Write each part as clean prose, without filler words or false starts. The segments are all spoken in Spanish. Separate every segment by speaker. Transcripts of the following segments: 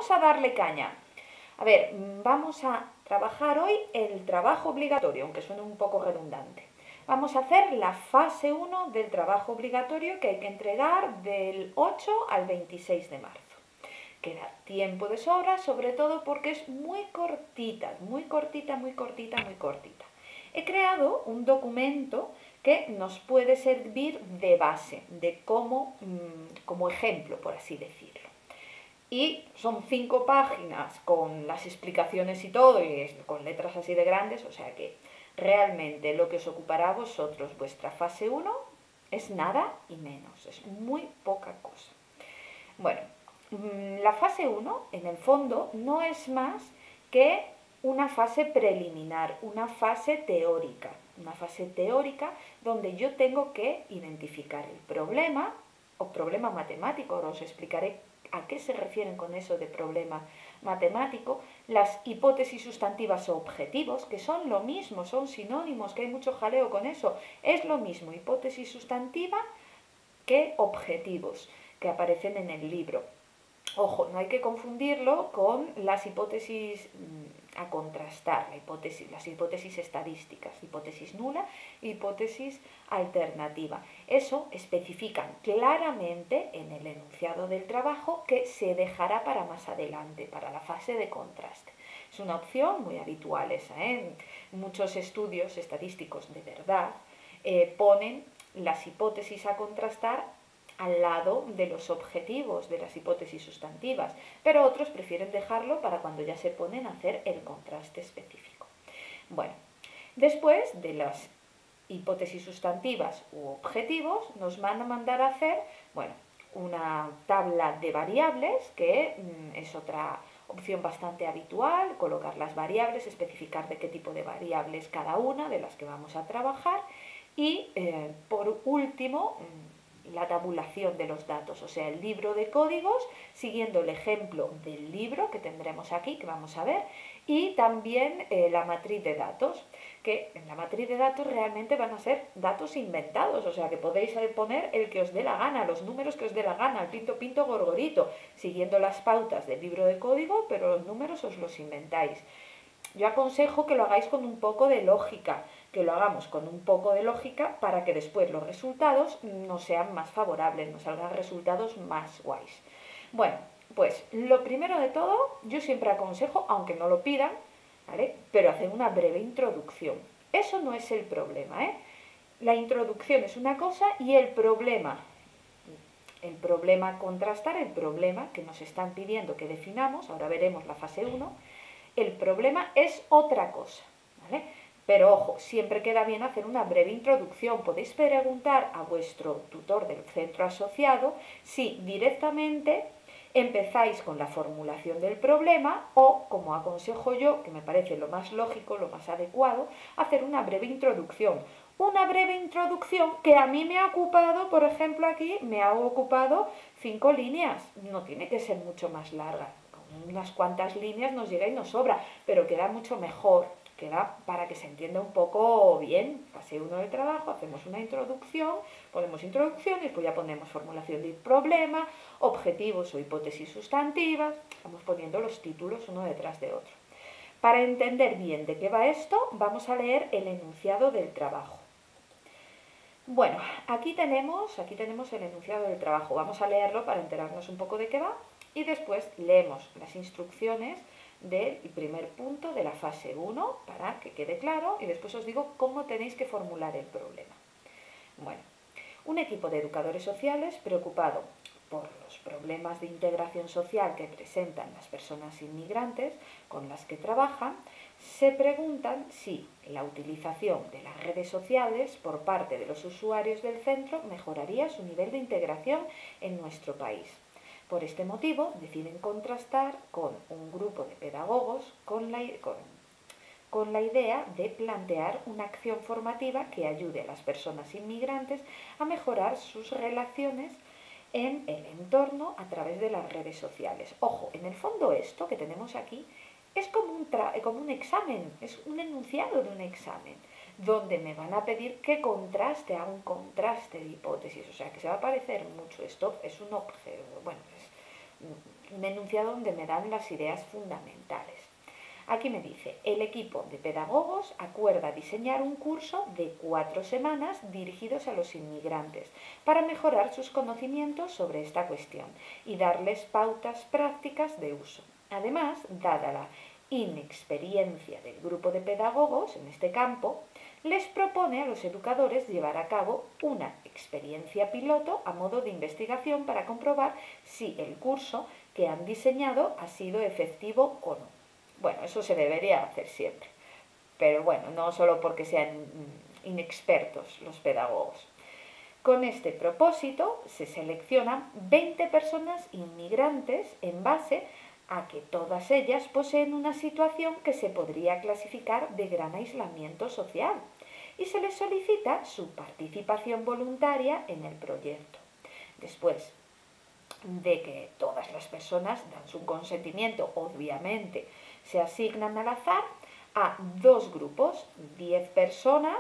Speaker 1: vamos a darle caña. A ver, vamos a trabajar hoy el trabajo obligatorio, aunque suene un poco redundante. Vamos a hacer la fase 1 del trabajo obligatorio que hay que entregar del 8 al 26 de marzo. Queda tiempo de sobra, sobre todo porque es muy cortita, muy cortita, muy cortita, muy cortita. He creado un documento que nos puede servir de base, de como ejemplo, por así decirlo. Y son 5 páginas con las explicaciones y todo, y con letras así de grandes, o sea que realmente lo que os ocupará a vosotros, vuestra fase 1, es nada y menos, es muy poca cosa. Bueno, la fase 1, en el fondo, no es más que una fase preliminar, una fase teórica donde yo tengo que identificar el problema o problema matemático. Ahora os explicaré a qué se refieren con eso de problema matemático, las hipótesis sustantivas o objetivos, que son lo mismo, son sinónimos, que hay mucho jaleo con eso, es lo mismo hipótesis sustantiva que objetivos que aparecen en el libro. Ojo, no hay que confundirlo con las hipótesis a contrastar, las hipótesis estadísticas, hipótesis nula, hipótesis alternativa. Eso especifican claramente en el enunciado del trabajo que se dejará para más adelante, para la fase de contraste. Es una opción muy habitual esa, ¿eh? Muchos estudios estadísticos de verdad ponen las hipótesis a contrastar al lado de los objetivos de las hipótesis sustantivas, pero otros prefieren dejarlo para cuando ya se ponen a hacer el contraste específico. Bueno, después de las hipótesis sustantivas u objetivos, nos van a mandar a hacer, bueno, una tabla de variables, que es otra opción bastante habitual, colocar las variables, especificar de qué tipo de variables cada una de las que vamos a trabajar, y por último, la tabulación de los datos, o sea, el libro de códigos, siguiendo el ejemplo del libro que tendremos aquí, que vamos a ver, y también la matriz de datos, que en la matriz de datos realmente van a ser datos inventados, o sea, que podéis poner el que os dé la gana, los números que os dé la gana, el pinto, pinto, gorgorito, siguiendo las pautas del libro de código, pero los números os los inventáis. Yo aconsejo que lo hagáis con un poco de lógica, que lo hagamos con un poco de lógica para que después los resultados nos sean más favorables, nos salgan resultados más guays. Bueno, pues lo primero de todo, yo siempre aconsejo, aunque no lo pidan, ¿vale?, pero hacer una breve introducción. Eso no es el problema, ¿eh? La introducción es una cosa y el problema a contrastar, el problema que nos están pidiendo que definamos, ahora veremos la fase 1, el problema es otra cosa, ¿vale? Pero ojo, siempre queda bien hacer una breve introducción. Podéis preguntar a vuestro tutor del centro asociado si directamente empezáis con la formulación del problema o, como aconsejo yo, que me parece lo más lógico, lo más adecuado, hacer una breve introducción. Una breve introducción que a mí me ha ocupado, por ejemplo aquí, me ha ocupado 5 líneas. No tiene que ser mucho más larga. Con unas cuantas líneas nos llega y nos sobra, pero queda mucho mejor. Queda para que se entienda un poco bien. Fase 1 del trabajo, hacemos una introducción, ponemos introducción y después ya ponemos formulación del problema, objetivos o hipótesis sustantivas, vamos poniendo los títulos uno detrás de otro. Para entender bien de qué va esto, vamos a leer el enunciado del trabajo. Bueno, aquí tenemos el enunciado del trabajo. Vamos a leerlo para enterarnos un poco de qué va y después leemos las instrucciones del primer punto de la fase 1 para que quede claro y después os digo cómo tenéis que formular el problema. Bueno, un equipo de educadores sociales preocupado por los problemas de integración social que presentan las personas inmigrantes con las que trabajan, se preguntan si la utilización de las redes sociales por parte de los usuarios del centro mejoraría su nivel de integración en nuestro país. Por este motivo, deciden contrastar con un grupo de pedagogos con la idea de plantear una acción formativa que ayude a las personas inmigrantes a mejorar sus relaciones en el entorno a través de las redes sociales. Ojo, en el fondo esto que tenemos aquí es como un examen, es un enunciado de un examen, donde me van a pedir que contraste, haga un contraste de hipótesis, o sea que se va a parecer mucho. Esto es un objeto, bueno, un enunciado donde me dan las ideas fundamentales. Aquí me dice, el equipo de pedagogos acuerda diseñar un curso de 4 semanas dirigidos a los inmigrantes para mejorar sus conocimientos sobre esta cuestión y darles pautas prácticas de uso. Además, dada la inexperiencia del grupo de pedagogos en este campo, les propone a los educadores llevar a cabo una experiencia piloto a modo de investigación para comprobar si el curso que han diseñado ha sido efectivo o no. Bueno, eso se debería hacer siempre, pero bueno, no solo porque sean inexpertos los pedagogos. Con este propósito se seleccionan 20 personas inmigrantes en base a que todas ellas poseen una situación que se podría clasificar de gran aislamiento social y se les solicita su participación voluntaria en el proyecto. Después de que todas las personas dan su consentimiento, obviamente se asignan al azar a 2 grupos, 10 personas,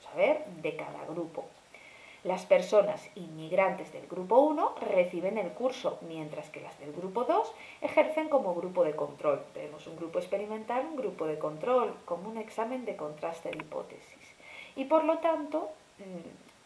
Speaker 1: vamos a ver, de cada grupo. Las personas inmigrantes del grupo 1 reciben el curso, mientras que las del grupo 2 ejercen como grupo de control. Tenemos un grupo experimental, un grupo de control, como un examen de contraste de hipótesis. Y por lo tanto,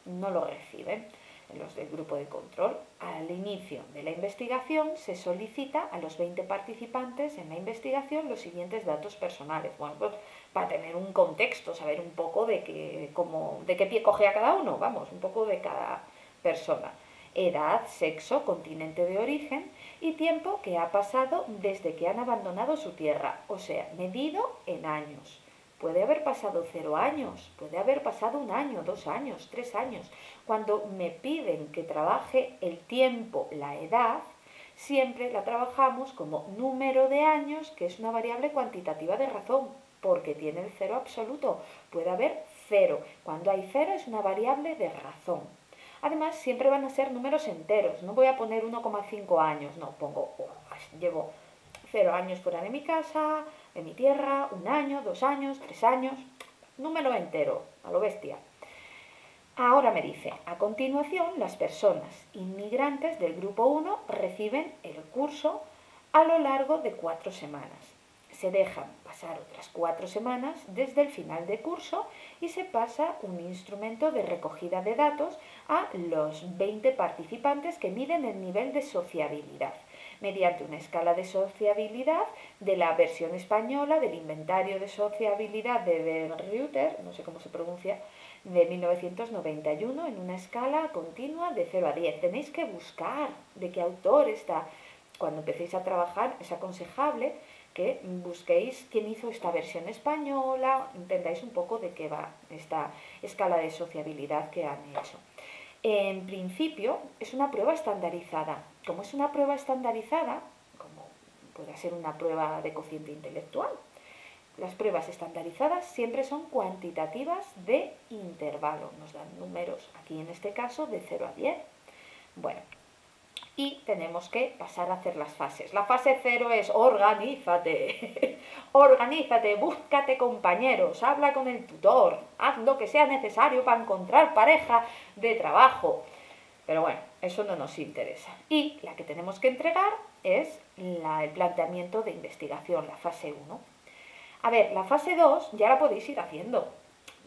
Speaker 1: no lo reciben los del grupo de control. Al inicio de la investigación se solicita a los 20 participantes en la investigación los siguientes datos personales. Bueno, pues para tener un contexto, saber un poco de qué pie cogea cada uno, vamos, un poco de cada persona. Edad, sexo, continente de origen y tiempo que ha pasado desde que han abandonado su tierra, o sea, medido en años. Puede haber pasado 0 años, puede haber pasado 1 año, 2 años, 3 años. Cuando me piden que trabaje el tiempo, la edad, siempre la trabajamos como número de años, que es una variable cuantitativa de razón, porque tiene el 0 absoluto. Puede haber 0. Cuando hay 0 es una variable de razón. Además, siempre van a ser números enteros. No voy a poner 1,5 años, no, pongo, llevo 0 años fuera de mi casa, de mi tierra, 1 año, 2 años, 3 años, número entero, a lo bestia. Ahora me dice, a continuación, las personas inmigrantes del grupo 1 reciben el curso a lo largo de 4 semanas. Se dejan pasar otras 4 semanas desde el final de curso y se pasa un instrumento de recogida de datos a los 20 participantes que miden el nivel de sociabilidad mediante una escala de sociabilidad de la versión española del Inventario de Sociabilidad de Berreuter, no sé cómo se pronuncia, de 1991, en una escala continua de 0 a 10. Tenéis que buscar de qué autor está. Cuando empecéis a trabajar es aconsejable que busquéis quién hizo esta versión española, entendáis un poco de qué va esta escala de sociabilidad que han hecho. En principio es una prueba estandarizada. Como es una prueba estandarizada, como puede ser una prueba de cociente intelectual, las pruebas estandarizadas siempre son cuantitativas de intervalo. Nos dan números, aquí en este caso, de 0 a 10. Bueno, y tenemos que pasar a hacer las fases. La fase 0 es organízate, organízate, búscate compañeros, habla con el tutor, haz lo que sea necesario para encontrar pareja de trabajo. Pero bueno, eso no nos interesa. Y la que tenemos que entregar es el planteamiento de investigación, la fase 1. A ver, la fase 2 ya la podéis ir haciendo,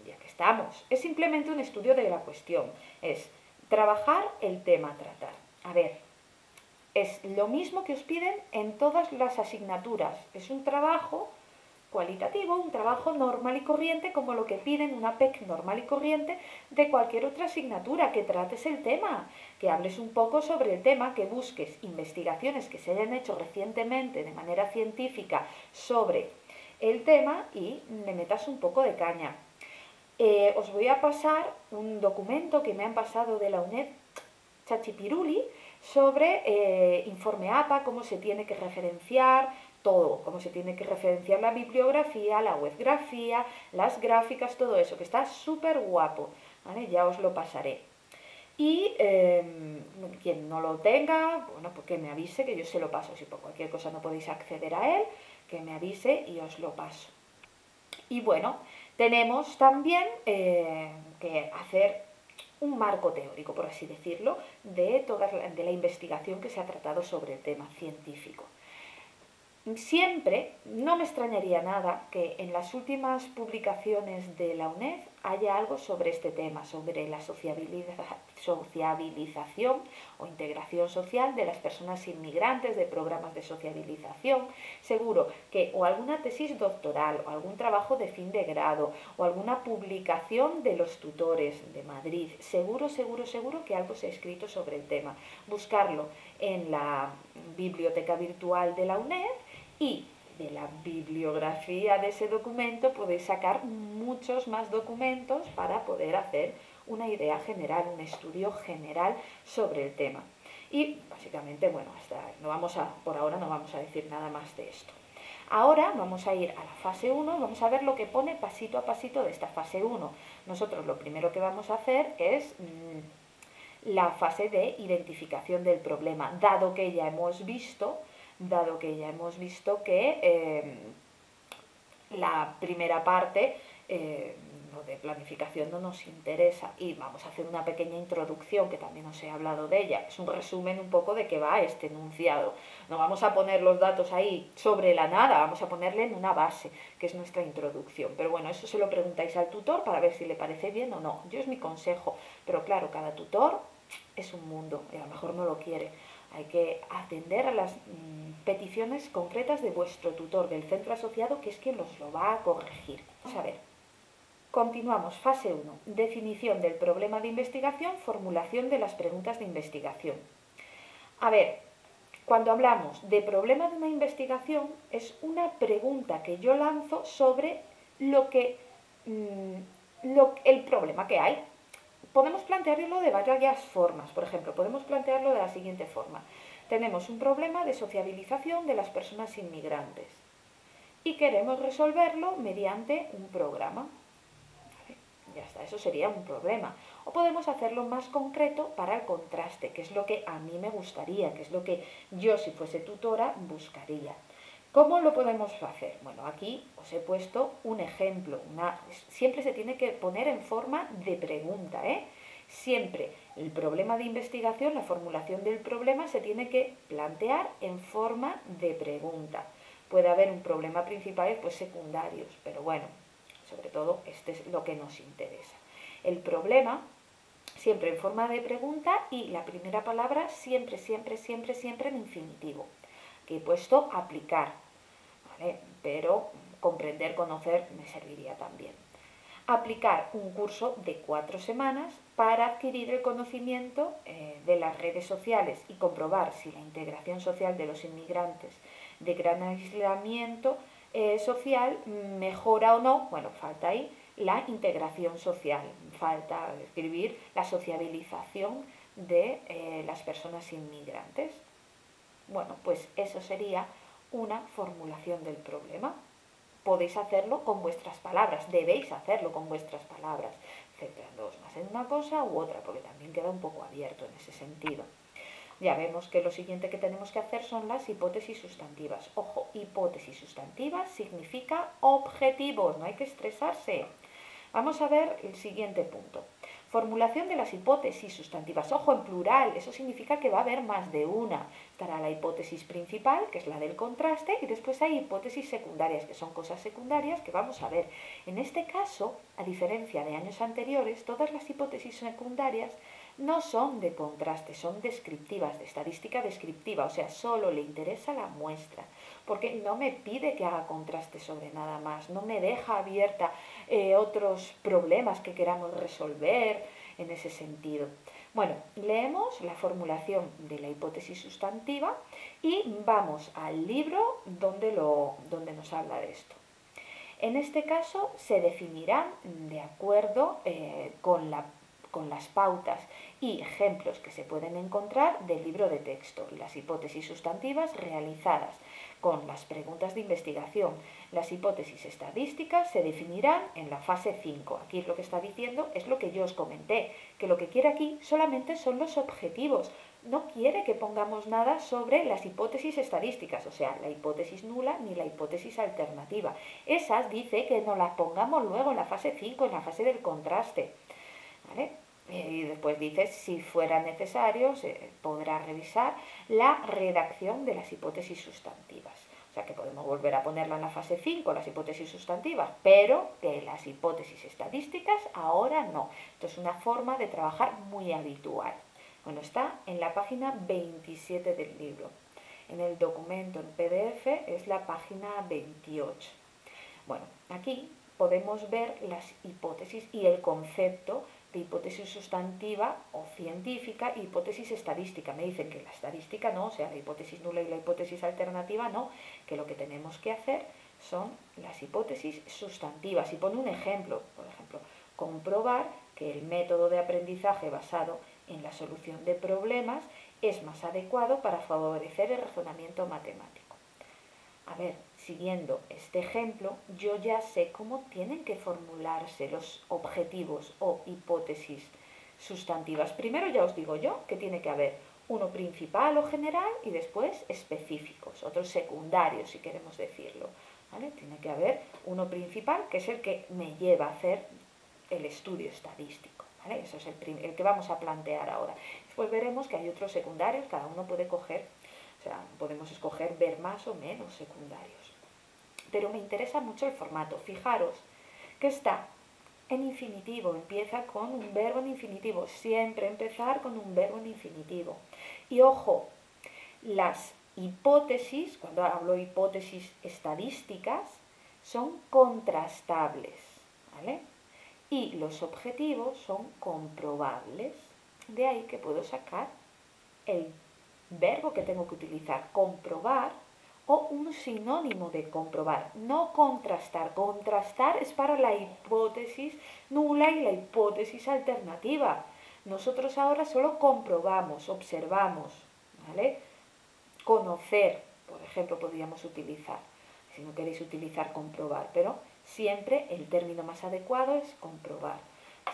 Speaker 1: ya que estamos. Es simplemente un estudio de la cuestión, es trabajar el tema a tratar. A ver, es lo mismo que os piden en todas las asignaturas. Es un trabajo cualitativo, un trabajo normal y corriente, como lo que piden una PEC normal y corriente de cualquier otra asignatura, que trates el tema, que hables un poco sobre el tema, que busques investigaciones que se hayan hecho recientemente de manera científica sobre el tema y le metas un poco de caña. Os voy a pasar un documento que me han pasado de la UNED Chachipiruli sobre informe APA, cómo se tiene que referenciar todo, cómo se tiene que referenciar la bibliografía, la webgrafía, las gráficas, todo eso, que está súper guapo, ¿vale? Ya os lo pasaré. Y quien no lo tenga, bueno, pues que me avise, que yo se lo paso. Si por cualquier cosa no podéis acceder a él, que me avise y os lo paso. Y bueno, tenemos también que hacer un marco teórico, por así decirlo, de la investigación que se ha tratado sobre el tema científico. Siempre, no me extrañaría nada que en las últimas publicaciones de la UNED haya algo sobre este tema, sobre la sociabilización o integración social de las personas inmigrantes, de programas de sociabilización. Seguro que o alguna tesis doctoral o algún trabajo de fin de grado o alguna publicación de los tutores de Madrid, seguro que algo se ha escrito sobre el tema. Buscarlo en la biblioteca virtual de la UNED y de la bibliografía de ese documento podéis sacar muchos más documentos para poder hacer una idea general, un estudio general sobre el tema. Y básicamente, bueno, por ahora no vamos a decir nada más de esto. Ahora vamos a ir a la fase 1, vamos a ver lo que pone pasito a pasito de esta fase 1. Nosotros lo primero que vamos a hacer es la fase de identificación del problema, dado que ya hemos visto que la primera parte de planificación no nos interesa y vamos a hacer una pequeña introducción que también os he hablado de ella. Es un resumen un poco de qué va este enunciado. No vamos a poner los datos ahí sobre la nada, vamos a ponerle en una base, que es nuestra introducción. Pero bueno, eso se lo preguntáis al tutor para ver si le parece bien o no. Yo es mi consejo, pero claro, cada tutor es un mundo y a lo mejor no lo quiere. Hay que atender a las peticiones concretas de vuestro tutor, del centro asociado, que es quien los lo va a corregir. Vamos a ver. Continuamos, fase 1. Definición del problema de investigación, formulación de las preguntas de investigación. A ver, cuando hablamos de problema de una investigación, es una pregunta que yo lanzo sobre el problema que hay. Podemos plantearlo de varias formas. Por ejemplo, podemos plantearlo de la siguiente forma. Tenemos un problema de sociabilización de las personas inmigrantes y queremos resolverlo mediante un programa. Ya está, eso sería un problema. O podemos hacerlo más concreto para el contraste, que es lo que a mí me gustaría, que es lo que yo, si fuese tutora, buscaría. ¿Cómo lo podemos hacer? Bueno, aquí os he puesto un ejemplo. Siempre se tiene que poner en forma de pregunta, ¿eh? Siempre el problema de investigación, la formulación del problema, se tiene que plantear en forma de pregunta. Puede haber un problema principal y después secundarios, pero bueno, sobre todo este es lo que nos interesa. El problema siempre en forma de pregunta y la primera palabra siempre en infinitivo. Aquí he puesto aplicar, ¿vale? Pero comprender, conocer me serviría también. Aplicar un curso de 4 semanas para adquirir el conocimiento de las redes sociales y comprobar si la integración social de los inmigrantes de gran aislamiento social mejora o no. Bueno, falta ahí la integración social, falta escribir la sociabilización de las personas inmigrantes. Bueno, pues eso sería una formulación del problema. Podéis hacerlo con vuestras palabras, debéis hacerlo con vuestras palabras, centrándoos más en una cosa u otra, porque también queda un poco abierto en ese sentido. Ya vemos que lo siguiente que tenemos que hacer son las hipótesis sustantivas. Ojo, hipótesis sustantivas significa objetivos, no hay que estresarse. Vamos a ver el siguiente punto. Formulación de las hipótesis sustantivas. Ojo, en plural, eso significa que va a haber más de una. Estará la hipótesis principal, que es la del contraste, y después hay hipótesis secundarias, que son cosas secundarias que vamos a ver. En este caso, a diferencia de años anteriores, todas las hipótesis secundarias no son de contraste, son descriptivas, de estadística descriptiva, o sea, solo le interesa la muestra, porque no me pide que haga contraste sobre nada más, no me deja abierta otros problemas que queramos resolver en ese sentido. Bueno, leemos la formulación de la hipótesis sustantiva y vamos al libro donde nos habla de esto. En este caso se definirán de acuerdo con las pautas y ejemplos que se pueden encontrar del libro de texto, las hipótesis sustantivas realizadas con las preguntas de investigación. Las hipótesis estadísticas se definirán en la fase 5. Aquí lo que está diciendo es lo que yo os comenté, que lo que quiere aquí solamente son los objetivos. No quiere que pongamos nada sobre las hipótesis estadísticas, o sea, la hipótesis nula ni la hipótesis alternativa. Esas dice que nos las pongamos luego en la fase 5, en la fase del contraste. ¿Vale? Y después dice, si fuera necesario, se podrá revisar la redacción de las hipótesis sustantivas. O sea que podemos volver a ponerla en la fase 5, las hipótesis sustantivas, pero que las hipótesis estadísticas ahora no. Esto es una forma de trabajar muy habitual. Bueno, está en la página 27 del libro. En el documento en PDF es la página 28. Bueno, aquí podemos ver las hipótesis y el concepto de hipótesis sustantiva o científica y hipótesis estadística. Me dicen que la estadística no, o sea, la hipótesis nula y la hipótesis alternativa no, que lo que tenemos que hacer son las hipótesis sustantivas. Y pone un ejemplo, por ejemplo, comprobar que el método de aprendizaje basado en la solución de problemas es más adecuado para favorecer el razonamiento matemático. A ver, siguiendo este ejemplo, yo ya sé cómo tienen que formularse los objetivos o hipótesis sustantivas. Primero ya os digo yo que tiene que haber uno principal o general y después específicos, otros secundarios si queremos decirlo. ¿Vale? Tiene que haber uno principal que es el que me lleva a hacer el estudio estadístico. ¿Vale? Eso es el que vamos a plantear ahora. Después veremos que hay otros secundarios, cada uno puede coger, o sea, podemos escoger ver más o menos secundarios. Pero me interesa mucho el formato. Fijaros que está en infinitivo, empieza con un verbo en infinitivo, siempre empezar con un verbo en infinitivo. Y ojo, las hipótesis, cuando hablo de hipótesis estadísticas, son contrastables, ¿vale? Y los objetivos son comprobables. De ahí que puedo sacar el verbo que tengo que utilizar, comprobar, o un sinónimo de comprobar, no contrastar. Contrastar es para la hipótesis nula y la hipótesis alternativa. Nosotros ahora solo comprobamos, observamos, ¿vale? Conocer, por ejemplo, podríamos utilizar, si no queréis utilizar comprobar, pero siempre el término más adecuado es comprobar,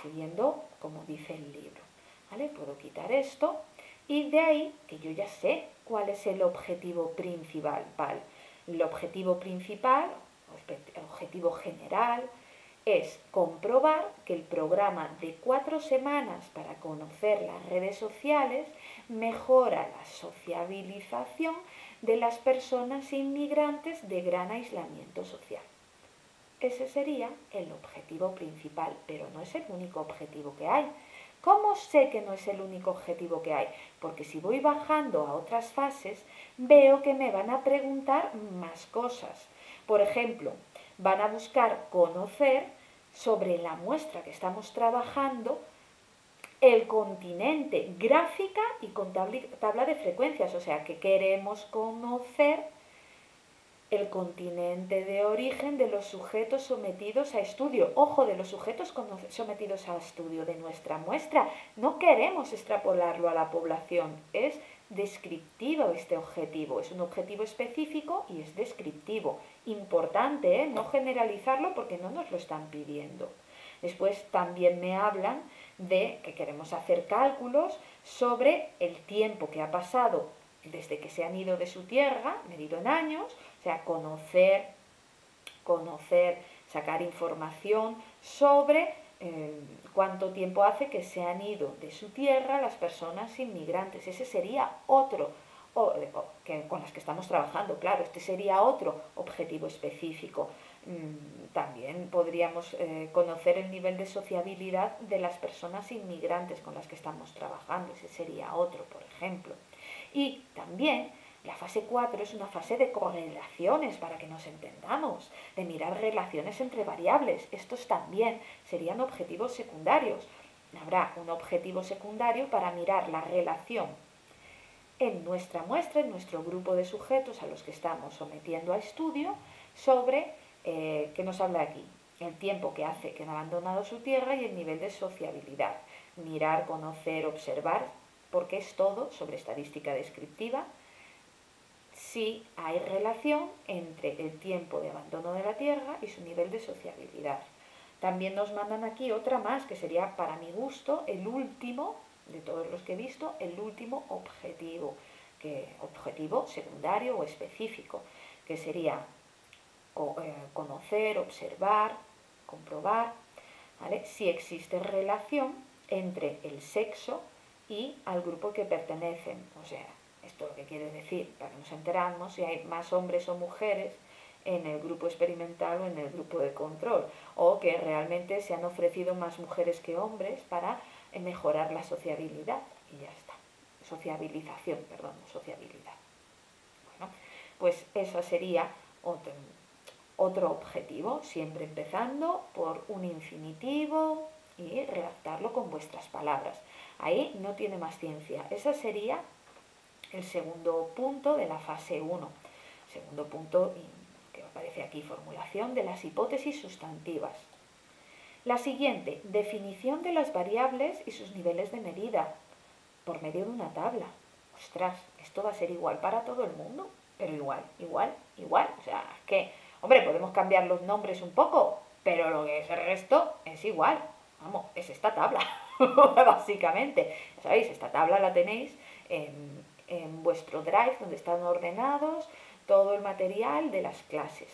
Speaker 1: siguiendo como dice el libro. ¿Vale? Puedo quitar esto y de ahí que yo ya sé cuál es el objetivo principal. ¿Vale? El objetivo principal, el objetivo general, es comprobar que el programa de 4 semanas para conocer las redes sociales mejora la sociabilización de las personas inmigrantes de gran aislamiento social. Ese sería el objetivo principal, pero no es el único objetivo que hay. ¿Cómo sé que no es el único objetivo que hay? Porque si voy bajando a otras fases, veo que me van a preguntar más cosas. Por ejemplo, van a buscar conocer sobre la muestra que estamos trabajando el continente, gráfica y con tabla de frecuencias, o sea que queremos conocer el continente de origen de los sujetos sometidos a estudio. Ojo, de los sujetos sometidos a estudio de nuestra muestra. No queremos extrapolarlo a la población, es descriptivo este objetivo, es un objetivo específico y es descriptivo. Importante, ¿eh? No generalizarlo porque no nos lo están pidiendo. Después también me hablan de que queremos hacer cálculos sobre el tiempo que ha pasado desde que se han ido de su tierra, medido en años, o sea, conocer, sacar información sobre cuánto tiempo hace que se han ido de su tierra las personas inmigrantes. Ese sería otro, con las que estamos trabajando, claro, este sería otro objetivo específico. También podríamos conocer el nivel de sociabilidad de las personas inmigrantes con las que estamos trabajando, ese sería otro, por ejemplo. Y también la fase 4 es una fase de correlaciones para que nos entendamos, de mirar relaciones entre variables. Estos también serían objetivos secundarios. Habrá un objetivo secundario para mirar la relación en nuestra muestra, en nuestro grupo de sujetos a los que estamos sometiendo a estudio, sobre, ¿qué nos habla aquí? El tiempo que hace que han abandonado su tierra y el nivel de sociabilidad. Mirar, conocer, observar, porque es todo sobre estadística descriptiva, si hay relación entre el tiempo de abandono de la Tierra y su nivel de sociabilidad. También nos mandan aquí otra más, que sería, para mi gusto, el último, de todos los que he visto, el último objetivo, objetivo secundario o específico, que sería conocer, observar, comprobar, ¿vale? Si existe relación entre el sexo y al grupo que pertenecen. O sea, esto lo que quiere decir, para que nos enteramos si hay más hombres o mujeres en el grupo experimental o en el grupo de control, o que realmente se han ofrecido más mujeres que hombres para mejorar la sociabilidad, y ya está. Sociabilización, perdón, sociabilidad. Bueno, pues eso sería otro objetivo, siempre empezando por un infinitivo y redactarlo con vuestras palabras. Ahí no tiene más ciencia. Ese sería el segundo punto de la fase 1. Segundo punto que aparece aquí, formulación de las hipótesis sustantivas. La siguiente, definición de las variables y sus niveles de medida por medio de una tabla. Ostras, esto va a ser igual para todo el mundo, pero igual. O sea, es que, hombre, podemos cambiar los nombres un poco, pero lo que es el resto es igual. Vamos, es esta tabla, básicamente. Ya sabéis, esta tabla la tenéis en vuestro Drive, donde están ordenados todo el material de las clases.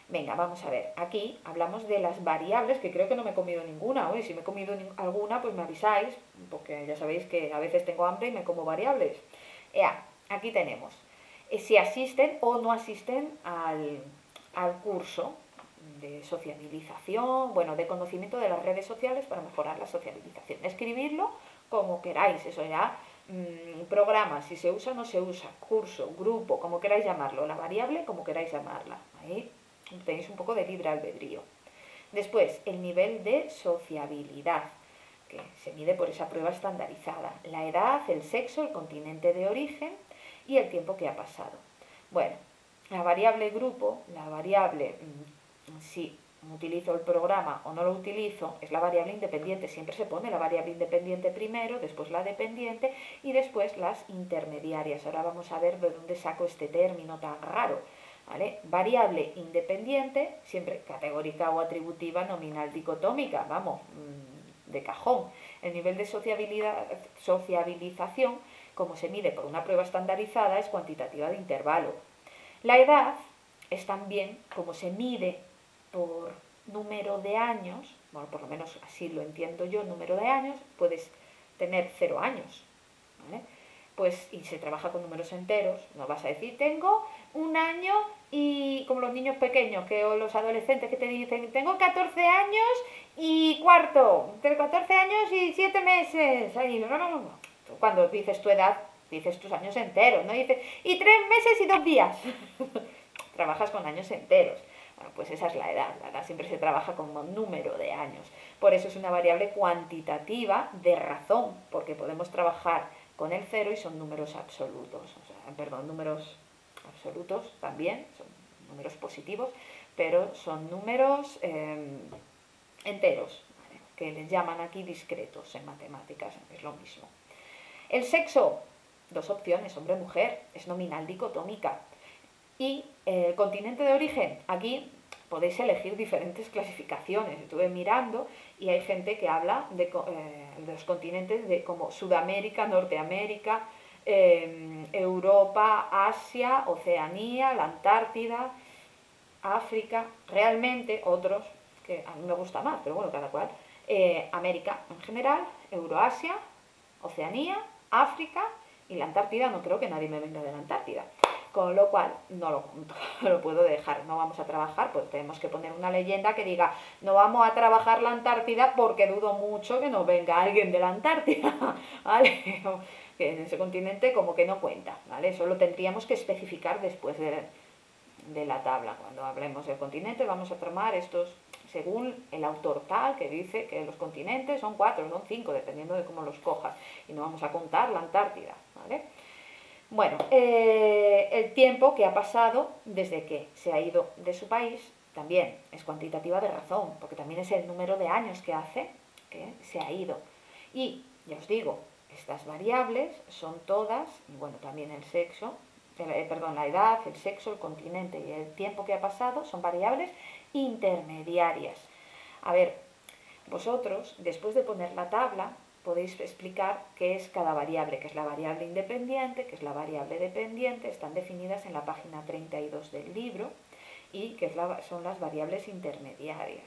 Speaker 1: Venga, vamos a ver, aquí hablamos de las variables, que creo que no me he comido ninguna. Oye, si me he comido alguna, pues me avisáis, porque ya sabéis que a veces tengo hambre y me como variables. Aquí tenemos si asisten o no asisten al curso de sociabilización, bueno, de conocimiento de las redes sociales para mejorar la sociabilización. Escribirlo como queráis, eso ya, programa, si se usa o no se usa, curso, grupo, como queráis llamarlo, la variable como queráis llamarla. Ahí tenéis un poco de libre albedrío. Después, el nivel de sociabilidad, que se mide por esa prueba estandarizada. La edad, el sexo, el continente de origen y el tiempo que ha pasado. Bueno, la variable grupo, la variable si utilizo el programa o no lo utilizo, es la variable independiente. Siempre se pone la variable independiente primero, después la dependiente y después las intermediarias. Ahora vamos a ver de dónde saco este término tan raro. ¿Vale? Variable independiente, siempre categórica o atributiva, nominal, dicotómica, vamos, de cajón. El nivel de sociabilización, como se mide por una prueba estandarizada, es cuantitativa de intervalo. La edad es también, como se mide por número de años, bueno, por lo menos así lo entiendo yo, número de años, puedes tener 0 años, ¿vale? Pues, y se trabaja con números enteros, no vas a decir, tengo 1 año y como los niños pequeños o los adolescentes que te dicen, tengo 14 años y cuarto, tengo 14 años y 7 meses. Ahí, no. Cuando dices tu edad, dices tus años enteros, no dices, y 3 meses y 2 días. Trabajas con años enteros. Bueno, pues esa es la edad. La edad siempre se trabaja como número de años. Por eso es una variable cuantitativa de razón, porque podemos trabajar con el cero y son números absolutos. O sea, perdón, números absolutos también, son números positivos, pero son números enteros, ¿vale? Que les llaman aquí discretos en matemáticas, es lo mismo. El sexo, 2 opciones, hombre-mujer, es nominal dicotómica. Y el continente de origen, aquí podéis elegir diferentes clasificaciones. Estuve mirando y hay gente que habla de los continentes como Sudamérica, Norteamérica, Europa, Asia, Oceanía, la Antártida, África, realmente otros, que a mí me gusta más, pero bueno, cada cual, América en general, Euroasia, Oceanía, África y la Antártida, no creo que nadie me venga de la Antártida. Con lo cual, no lo puedo dejar, no vamos a trabajar, pues tenemos que poner una leyenda que diga, no vamos a trabajar la Antártida porque dudo mucho que nos venga alguien de la Antártida, ¿vale? Que en ese continente como que no cuenta, ¿vale? Eso lo tendríamos que especificar después de la tabla. Cuando hablemos del continente vamos a tomar estos, según el autor tal, que dice que los continentes son 4, son 5, dependiendo de cómo los cojas, y no vamos a contar la Antártida, ¿vale? Bueno, el tiempo que ha pasado desde que se ha ido de su país también es cuantitativa de razón, porque también es el número de años que hace que se ha ido. Y, ya os digo, estas variables son todas, bueno, también el sexo, la edad, el sexo, el continente y el tiempo que ha pasado son variables intermediarias. A ver, vosotros, después de poner la tabla, podéis explicar qué es cada variable, que es la variable independiente, que es la variable dependiente, están definidas en la página 32 del libro, y que son las variables intermediarias,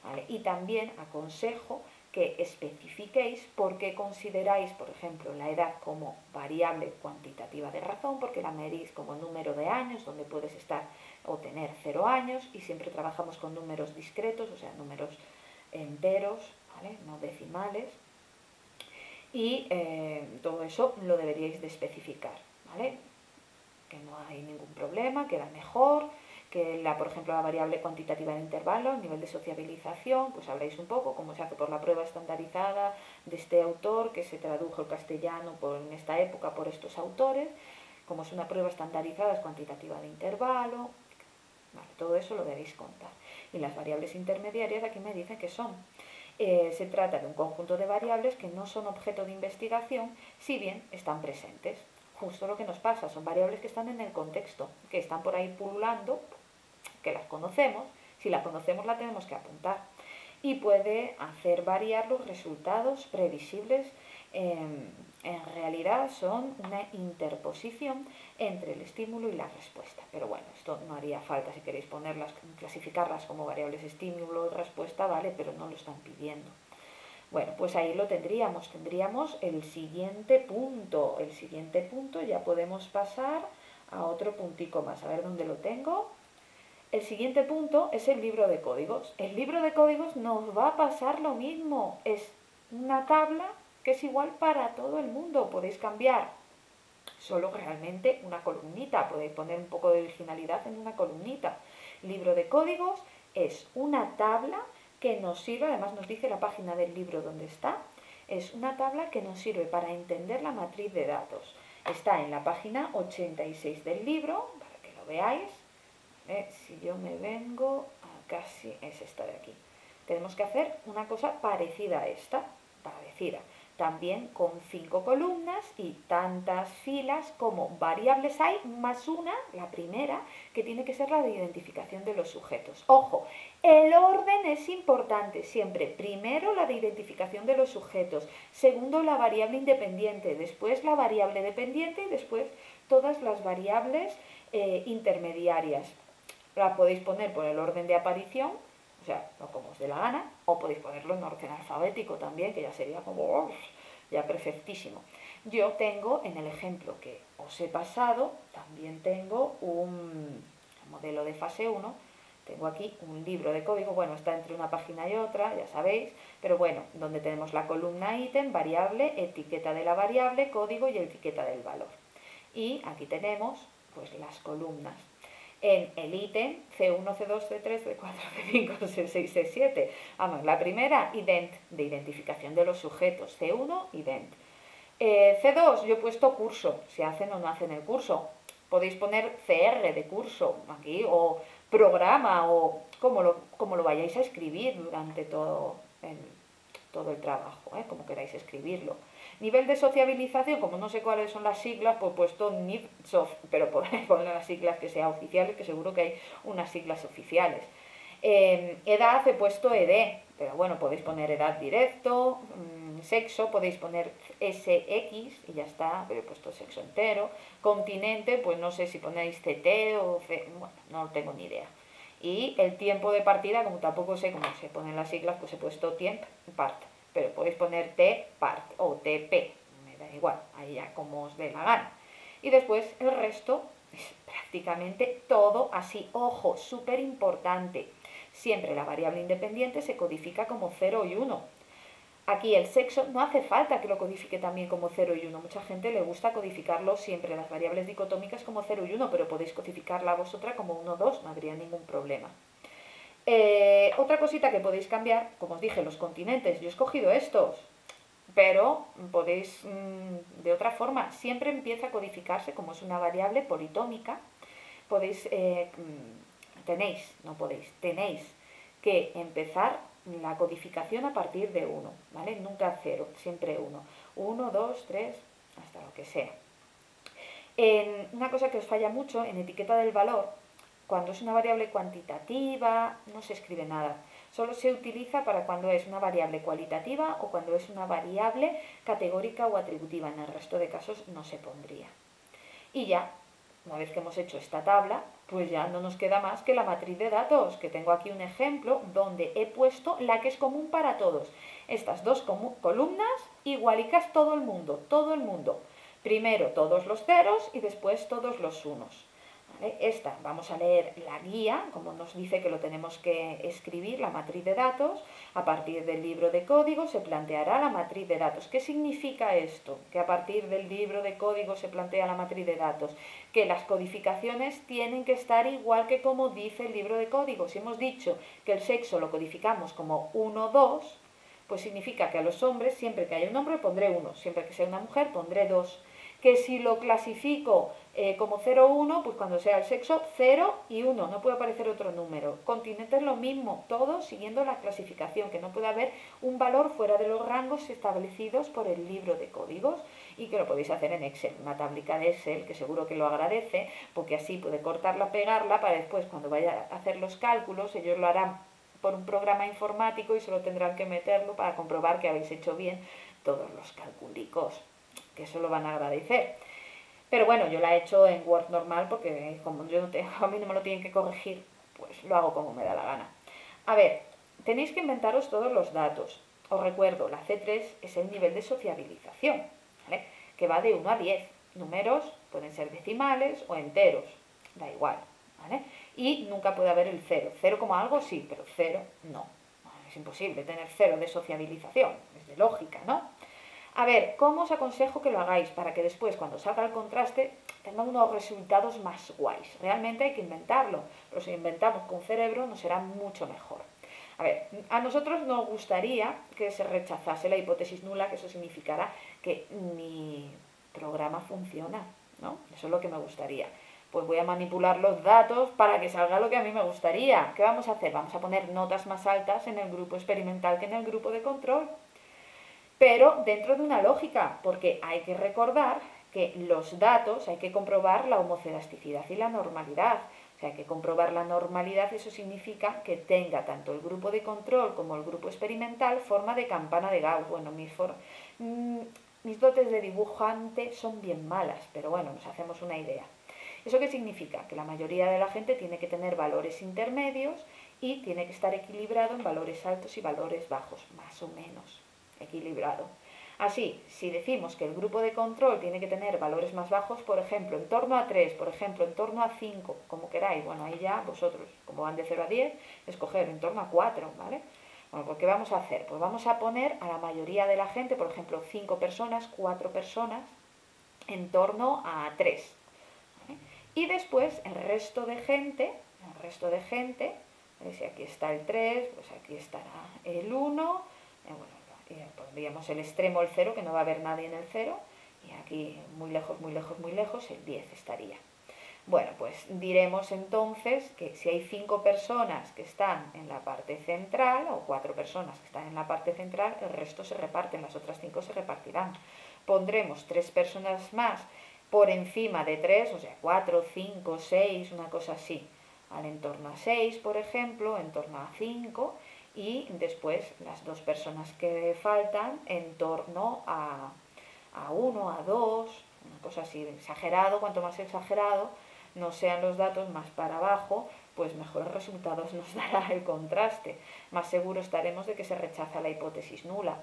Speaker 1: ¿vale? Y también aconsejo que especifiquéis por qué consideráis, por ejemplo, la edad como variable cuantitativa de razón, porque la medís como número de años, donde puedes estar o tener 0 años, y siempre trabajamos con números discretos, o sea, números enteros, ¿vale? No decimales, y todo eso lo deberíais de especificar, ¿vale? Que no hay ningún problema, queda mejor, que por ejemplo la variable cuantitativa de intervalo, el nivel de sociabilización, pues habláis un poco cómo se hace por la prueba estandarizada de este autor, que se tradujo al castellano en esta época por estos autores, como es una prueba estandarizada, es cuantitativa de intervalo, vale, todo eso lo debéis contar. Y las variables intermediarias aquí me dicen que son. Se trata de un conjunto de variables que no son objeto de investigación, si bien están presentes. Justo lo que nos pasa, son variables que están en el contexto, que están por ahí pululando, que las conocemos, si la conocemos la tenemos que apuntar. Y puede hacer variar los resultados previsibles. En realidad son una interposición entre el estímulo y la respuesta. Pero bueno, esto no haría falta si queréis ponerlas, clasificarlas como variables estímulo o respuesta, vale, pero no lo están pidiendo. Bueno, pues ahí lo tendríamos. Tendríamos el siguiente punto. El siguiente punto ya podemos pasar a otro puntico más. A ver dónde lo tengo. El siguiente punto es el libro de códigos. El libro de códigos nos va a pasar lo mismo. Es una tabla que es igual para todo el mundo. Podéis cambiar solo realmente una columnita. Podéis poner un poco de originalidad en una columnita. Libro de códigos es una tabla que nos sirve, además nos dice la página del libro donde está, es una tabla que nos sirve para entender la matriz de datos. Está en la página 86 del libro, para que lo veáis. Si yo me vengo a casi, es esta de aquí. Tenemos que hacer una cosa parecida a esta, parecida. También con 5 columnas y tantas filas como variables hay, más una, la primera, que tiene que ser la de identificación de los sujetos. Ojo, el orden es importante siempre. Primero la de identificación de los sujetos, segundo la variable independiente, después la variable dependiente y después todas las variables intermediarias. La podéis poner por el orden de aparición, o sea, no como os dé la gana, o podéis ponerlo en orden alfabético también, que ya sería como ya perfectísimo. Yo tengo, en el ejemplo que os he pasado, también tengo un modelo de fase 1, tengo aquí un libro de código, bueno, está entre una página y otra, ya sabéis, pero bueno, donde tenemos la columna ítem, variable, etiqueta de la variable, código y etiqueta del valor. Y aquí tenemos pues las columnas. En el ítem C1, C2, C3, C4, C5, C6, C7. Vamos, la primera, ident, de identificación de los sujetos. C1, ident. C2, yo he puesto curso, si hacen o no hacen el curso. Podéis poner CR de curso aquí, o programa, o como lo vayáis a escribir durante todo el trabajo, como queráis escribirlo. Nivel de sociabilización, como no sé cuáles son las siglas, pues he puesto NIVSOF, pero podéis poner las siglas que sean oficiales, que seguro que hay unas siglas oficiales. Edad he puesto ED, pero bueno, podéis poner edad directo, sexo, podéis poner SX y ya está, pero he puesto sexo entero. Continente, pues no sé si ponéis CT o C, bueno, no tengo ni idea. Y el tiempo de partida, como tampoco sé cómo se ponen las siglas, pues he puesto temp part, pero podéis poner T part o TP, me da igual, ahí ya como os dé la gana. Y después el resto es prácticamente todo así. Ojo, súper importante, siempre la variable independiente se codifica como 0 y 1. Aquí el sexo no hace falta que lo codifique también como 0 y 1. Mucha gente le gusta codificarlo siempre, las variables dicotómicas como 0 y 1, pero podéis codificarla vosotras como 1 2, no habría ningún problema. Otra cosita que podéis cambiar, como os dije, los continentes. Yo he escogido estos, pero podéis de otra forma. Siempre empieza a codificarse como es una variable politómica. Podéis, tenéis que empezar la codificación a partir de 1, ¿vale? Nunca 0, siempre 1. 1, 2, 3, hasta lo que sea. Una cosa que os falla mucho en etiqueta del valor, cuando es una variable cuantitativa, no se escribe nada. Solo se utiliza para cuando es una variable cualitativa o cuando es una variable categórica o atributiva. En el resto de casos no se pondría. Y ya, una vez que hemos hecho esta tabla, pues ya no nos queda más que la matriz de datos, que tengo aquí un ejemplo donde he puesto la que es común para todos. Estas dos columnas igualicas todo el mundo, todo el mundo. Primero todos los ceros y después todos los unos. ¿Vale? Esta, vamos a leer la guía, como nos dice que lo tenemos que escribir, la matriz de datos. A partir del libro de código se planteará la matriz de datos. ¿Qué significa esto? Que a partir del libro de código se plantea la matriz de datos. Que las codificaciones tienen que estar igual que como dice el libro de código. Si hemos dicho que el sexo lo codificamos como 1, 2, pues significa que a los hombres, siempre que haya un hombre, pondré 1. Siempre que sea una mujer, pondré 2. Que si lo clasifico como 0, 1, pues cuando sea el sexo, 0 y 1, no puede aparecer otro número. Continentes lo mismo, todos siguiendo la clasificación, que no puede haber un valor fuera de los rangos establecidos por el libro de códigos, y que lo podéis hacer en Excel, una tablica de Excel, que seguro que lo agradece, porque así puede cortarla, pegarla, para después cuando vaya a hacer los cálculos, ellos lo harán por un programa informático y solo tendrán que meterlo para comprobar que habéis hecho bien todos los calculicos, que eso lo van a agradecer. Pero bueno, yo la he hecho en Word normal porque como yo no tengo, a mí no me lo tienen que corregir, pues lo hago como me da la gana. A ver, tenéis que inventaros todos los datos. Os recuerdo, la C3 es el nivel de sociabilización, ¿vale? Que va de 1 a 10. Números pueden ser decimales o enteros, da igual, ¿vale? Y nunca puede haber el 0. 0 como algo sí, pero 0 no. Es imposible tener 0 de sociabilización, es de lógica, ¿no? A ver, ¿cómo os aconsejo que lo hagáis para que después, cuando salga el contraste, tengan unos resultados más guays? Realmente hay que inventarlo, pero si lo inventamos con cerebro nos será mucho mejor. A ver, a nosotros nos gustaría que se rechazase la hipótesis nula, que eso significará que mi programa funciona, ¿no? Eso es lo que me gustaría. Pues voy a manipular los datos para que salga lo que a mí me gustaría. ¿Qué vamos a hacer? Vamos a poner notas más altas en el grupo experimental que en el grupo de control. Pero dentro de una lógica, porque hay que recordar que los datos hay que comprobar la homocelasticidad y la normalidad. O sea, hay que comprobar la normalidad, eso significa que tenga tanto el grupo de control como el grupo experimental forma de campana de Gauss. Bueno, mis dotes de dibujante son bien malas, pero bueno, nos hacemos una idea. ¿Eso qué significa? Que la mayoría de la gente tiene que tener valores intermedios y tiene que estar equilibrado en valores altos y valores bajos, más o menos equilibrado. Así, si decimos que el grupo de control tiene que tener valores más bajos, por ejemplo, en torno a 3, por ejemplo, en torno a 5, como queráis, bueno, ahí ya vosotros, como van de 0 a 10, escoger en torno a 4, ¿vale? Bueno, pues ¿qué vamos a hacer? Pues vamos a poner a la mayoría de la gente, por ejemplo, 5 personas, 4 personas, en torno a 3. ¿Vale? Y después el resto de gente, si aquí está el 3, pues aquí estará el 1, bueno, pondríamos el extremo el 0, que no va a haber nadie en el 0, y aquí muy lejos, muy lejos, muy lejos, el 10 estaría. Bueno, pues diremos entonces que si hay 5 personas que están en la parte central, o 4 personas que están en la parte central, el resto se reparten, las otras 5 se repartirán. Pondremos 3 personas más por encima de 3, o sea, 4, 5, 6, una cosa así, ¿vale? En torno a 6, por ejemplo, en torno a 5, y después las 2 personas que faltan en torno a 1, a 2, una cosa así, exagerado. Cuanto más exagerado no sean los datos, más para abajo, pues mejores resultados nos dará el contraste. Más seguro estaremos de que se rechaza la hipótesis nula.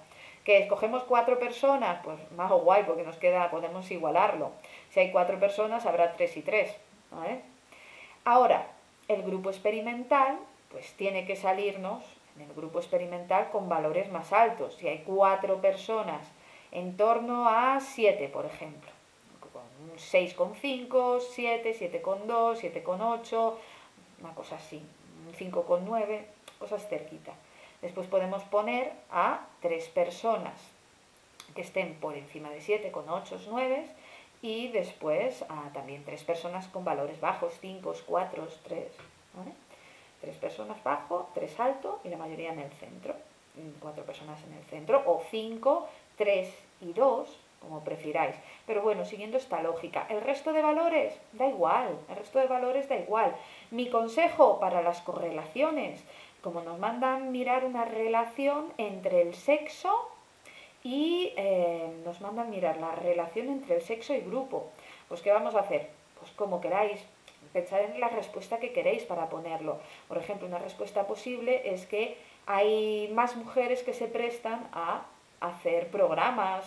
Speaker 1: ¿Que escogemos 4 personas? Pues más guay, porque nos queda, podemos igualarlo. Si hay 4 personas, habrá 3 y 3, ¿vale? Ahora, el grupo experimental, pues tiene que salirnos en el grupo experimental con valores más altos. Si hay 4 personas en torno a 7, por ejemplo, 6,5, 7, 7,2, 7,8, una cosa así, 5,9, cosas cerquita. Después podemos poner a 3 personas que estén por encima de 7, con 8, 9, y después a también 3 personas con valores bajos, 5, 4, 3, ¿vale? 3 personas bajo, 3 alto y la mayoría en el centro. 4 personas en el centro, o 5, 3 y 2, como prefiráis. Pero bueno, siguiendo esta lógica, el resto de valores da igual, el resto de valores da igual. Mi consejo para las correlaciones, como nos mandan mirar una relación entre el sexo y nos mandan mirar la relación entre el sexo y grupo, pues ¿qué vamos a hacer? pues como queráis, pensad en la respuesta que queréis para ponerlo. Por ejemplo, una respuesta posible es que hay más mujeres que se prestan a hacer programas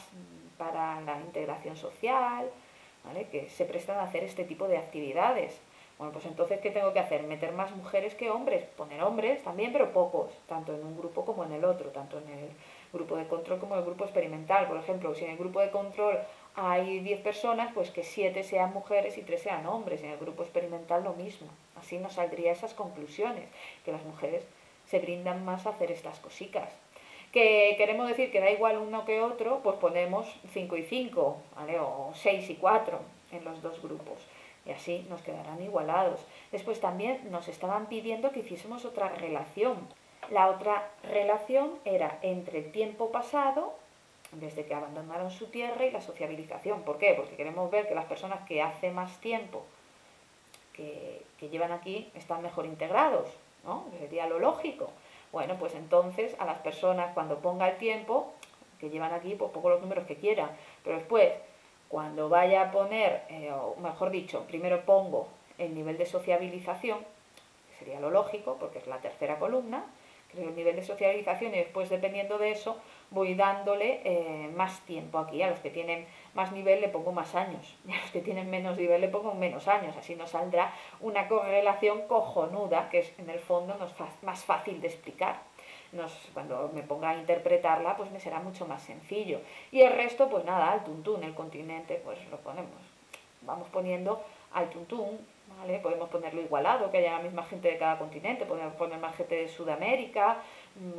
Speaker 1: para la integración social, ¿vale? Que se prestan a hacer este tipo de actividades. Bueno, pues entonces, ¿qué tengo que hacer? Meter más mujeres que hombres. Poner hombres también, pero pocos, tanto en un grupo como en el otro, tanto en el grupo de control como en el grupo experimental. Por ejemplo, si en el grupo de control hay 10 personas, pues que 7 sean mujeres y 3 sean hombres. En el grupo experimental lo mismo. Así nos saldría esas conclusiones, que las mujeres se brindan más a hacer estas cositas. Que queremos decir que da igual uno que otro, pues ponemos 5 y 5, ¿vale? O 6 y 4 en los dos grupos. Y así nos quedarán igualados. Después también nos estaban pidiendo que hiciésemos otra relación. La otra relación era entre el tiempo pasado, desde que abandonaron su tierra, y la sociabilización. ¿Por qué? Porque queremos ver que las personas que hace más tiempo que llevan aquí están mejor integrados, ¿no? Sería lo lógico. Bueno, pues entonces a las personas cuando ponga el tiempo, que llevan aquí, pues pongo los números que quieran. Pero después, cuando vaya a poner, o mejor dicho, primero pongo el nivel de sociabilización, que sería lo lógico, porque es la tercera columna, creo el nivel de socialización y después, dependiendo de eso, voy dándole más tiempo aquí. A los que tienen más nivel le pongo más años y a los que tienen menos nivel le pongo menos años. Así nos saldrá una correlación cojonuda, que es en el fondo más fácil de explicar. Cuando me ponga a interpretarla, pues me será mucho más sencillo. Y el resto, pues nada, al tuntún, el continente, pues lo ponemos. Vamos poniendo al tuntún, ¿vale? Podemos ponerlo igualado, que haya la misma gente de cada continente, podemos poner más gente de Sudamérica,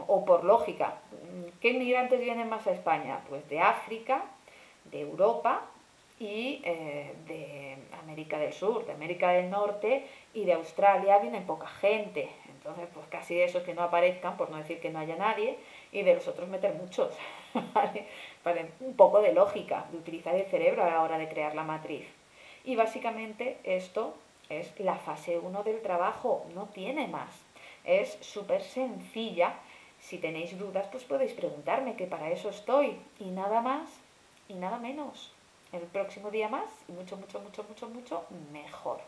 Speaker 1: o por lógica. ¿Qué inmigrantes vienen más a España? Pues de África, de Europa y de América del Sur, de América del Norte y de Australia vienen poca gente. Entonces, pues casi de esos que no aparezcan, por no decir que no haya nadie, y de los otros meter muchos, ¿vale? Para un poco de lógica, de utilizar el cerebro a la hora de crear la matriz. Y básicamente esto es la fase 1 del trabajo, no tiene más. Es súper sencilla. Si tenéis dudas, pues podéis preguntarme, que para eso estoy. Y nada más y nada menos. El próximo día más y mucho, mucho, mucho, mucho, mucho mejor.